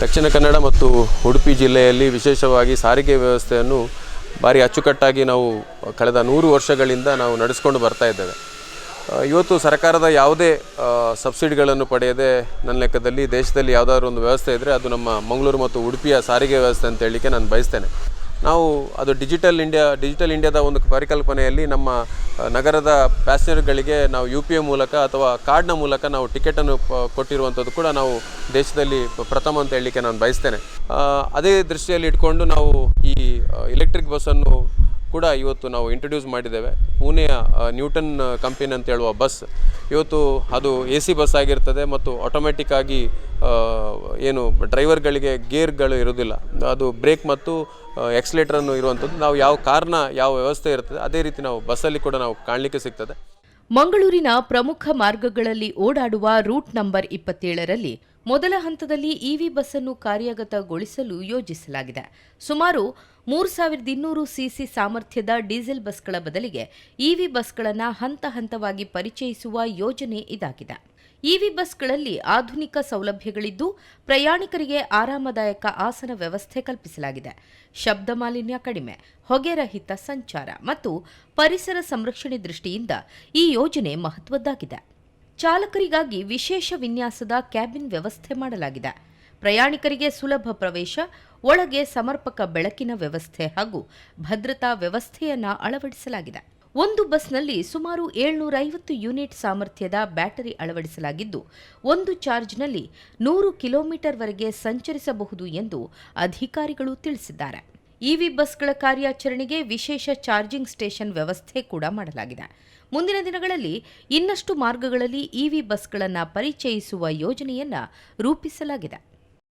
ದಕ್ಷಿಣ ಕನ್ನಡ ಮತ್ತು ಉಡುಪಿ ಜಿಲ್ಲೆಯಲ್ಲಿ ವಿಶೇಷವಾಗಿ ಸಾರಿಗೆ ವ್ಯವಸ್ಥೆಯನ್ನು ಭಾರಿ ಅಚ್ಚುಕಟ್ಟಾಗಿ ನಾವು ಕಳೆದ 100 ವರ್ಷಗಳಿಂದ ನಾವು ನಡೆಸಿಕೊಂಡು ಬರ್ತಾ ಇದ್ದೇವೆ. ಇವತ್ತು ಸರ್ಕಾರದ ಯಾವುದೇ ಸಬ್ಸಿಡಿಗಳನ್ನು ಪಡೆಯದೆ ನನ್ನ ಲೆಕ್ಕದಲ್ಲಿ ದೇಶದಲ್ಲಿ ಯಾವುದಾದ್ರೂ ಒಂದು ವ್ಯವಸ್ಥೆ ಇದ್ದರೆ ಅದು ನಮ್ಮ ಮಂಗಳೂರು ಮತ್ತು ಉಡುಪಿಯ ಸಾರಿಗೆ ವ್ಯವಸ್ಥೆ ಅಂತ ಹೇಳಲಿಕ್ಕೆ ನಾನು ಬಯಸ್ತೇನೆ. ನಾವು ಅದು ಡಿಜಿಟಲ್ ಇಂಡಿಯಾದ ಒಂದು ಪರಿಕಲ್ಪನೆಯಲ್ಲಿ ನಮ್ಮ ನಗರದ ಪ್ಯಾಸೆಂಜರ್ಗಳಿಗೆ ನಾವು UPI ಮೂಲಕ ಅಥವಾ ಕಾರ್ಡ್ನ ಮೂಲಕ ನಾವು ಟಿಕೆಟನ್ನು ಕೊಟ್ಟಿರುವಂಥದ್ದು ಕೂಡ ನಾವು ದೇಶದಲ್ಲಿ ಪ್ರಥಮ ಅಂತ ಹೇಳಲಿಕ್ಕೆ ನಾನು ಬಯಸ್ತೇನೆ. ಅದೇ ದೃಷ್ಟಿಯಲ್ಲಿ ಇಟ್ಕೊಂಡು ನಾವು ಈ ಎಲೆಕ್ಟ್ರಿಕ್ ಬಸ್ಸನ್ನು ಕೂಡ ಇವತ್ತು ನಾವು ಇಂಟ್ರೊಡ್ಯೂಸ್ ಮಾಡಿದ್ದೇವೆ. ಪುಣೆಯ ನ್ಯೂಟನ್ ಕಂಪನಿ ಅಂತ ಹೇಳುವ ಬಸ್ ಇವತ್ತು ಅದು AC ಬಸ್ ಆಗಿರ್ತದೆ ಮತ್ತು ಆಟೋಮೆಟಿಕ್ ಆಗಿ ಏನು ಡ್ರೈವರ್ಗಳಿಗೆ ಗೇರ್ಗಳು ಇರೋದಿಲ್ಲ, ಅದು ಬ್ರೇಕ್ ಮತ್ತು ಎಕ್ಸಲೇಟರನ್ನು ಇರುವಂಥದ್ದು. ನಾವು ಯಾವ ಕಾರ್ನ ಯಾವ ವ್ಯವಸ್ಥೆ ಇರ್ತದೆ ಅದೇ ರೀತಿ ನಾವು ಬಸ್ಸಲ್ಲಿ ಕೂಡ ನಾವು ಕಾಣಲಿಕ್ಕೆ ಸಿಗ್ತದೆ. ಮಂಗಳೂರಿನ ಪ್ರಮುಖ ಮಾರ್ಗಗಳಲ್ಲಿ ಓಡಾಡುವ ರೂಟ್ ನಂಬರ್ 27ರಲ್ಲಿ ಮೊದಲ ಹಂತದಲ್ಲಿ EV ಬಸ್ಸನ್ನು ಕಾರ್ಯಗತಗೊಳಿಸಲು ಯೋಜಿಸಲಾಗಿದೆ. ಸುಮಾರು 3200 cc ಸಾಮರ್ಥ್ಯದ ಡೀಸೆಲ್ ಬಸ್ಗಳ ಬದಲಿಗೆ EV ಬಸ್ಗಳನ್ನು ಹಂತ ಹಂತವಾಗಿ ಪರಿಚಯಿಸುವ ಯೋಜನೆ ಇದಾಗಿದೆ. EV ಬಸ್ಗಳಲ್ಲಿ ಆಧುನಿಕ ಸೌಲಭ್ಯಗಳಿದ್ದು ಪ್ರಯಾಣಿಕರಿಗೆ ಆರಾಮದಾಯಕ ಆಸನ ವ್ಯವಸ್ಥೆ ಕಲ್ಪಿಸಲಾಗಿದೆ. ಶಬ್ದ ಮಾಲಿನ್ಯ ಕಡಿಮೆ, ಹೊಗೆರಹಿತ ಸಂಚಾರ ಮತ್ತು ಪರಿಸರ ಸಂರಕ್ಷಣೆ ದೃಷ್ಟಿಯಿಂದ ಈ ಯೋಜನೆ ಮಹತ್ವದ್ದಾಗಿದೆ. ಚಾಲಕರಿಗಾಗಿ ವಿಶೇಷ ವಿನ್ಯಾಸದ ಕ್ಯಾಬಿನ್ ವ್ಯವಸ್ಥೆ ಮಾಡಲಾಗಿದೆ. ಪ್ರಯಾಣಿಕರಿಗೆ ಸುಲಭ ಪ್ರವೇಶ, ಒಳಗೆ ಸಮರ್ಪಕ ಬೆಳಕಿನ ವ್ಯವಸ್ಥೆ ಹಾಗೂ ಭದ್ರತಾ ವ್ಯವಸ್ಥೆಯನ್ನು ಅಳವಡಿಸಲಾಗಿದೆ. ಒಂದು ಬಸ್ನಲ್ಲಿ ಸುಮಾರು 750 ಯೂನಿಟ್ ಸಾಮರ್ಥ್ಯದ ಬ್ಯಾಟರಿ ಅಳವಡಿಸಲಾಗಿದ್ದು, ಒಂದು ಚಾರ್ಜ್ನಲ್ಲಿ 100 ಕಿಲೋಮೀಟರ್ವರೆಗೆ ಸಂಚರಿಸಬಹುದು ಎಂದು ಅಧಿಕಾರಿಗಳು ತಿಳಿಸಿದ್ದಾರೆ. EV ಬಸ್ಗಳ ಕಾರ್ಯಾಚರಣೆಗೆ ವಿಶೇಷ ಚಾರ್ಜಿಂಗ್ ಸ್ಟೇಷನ್ ವ್ಯವಸ್ಥೆ ಕೂಡ ಮಾಡಲಾಗಿದೆ. ಮುಂದಿನ ದಿನಗಳಲ್ಲಿ ಇನ್ನಷ್ಟು ಮಾರ್ಗಗಳಲ್ಲಿ EV ಬಸ್ಗಳನ್ನು ಪರಿಚಯಿಸುವ ಯೋಜನೆಯನ್ನು ರೂಪಿಸಲಾಗಿದೆ.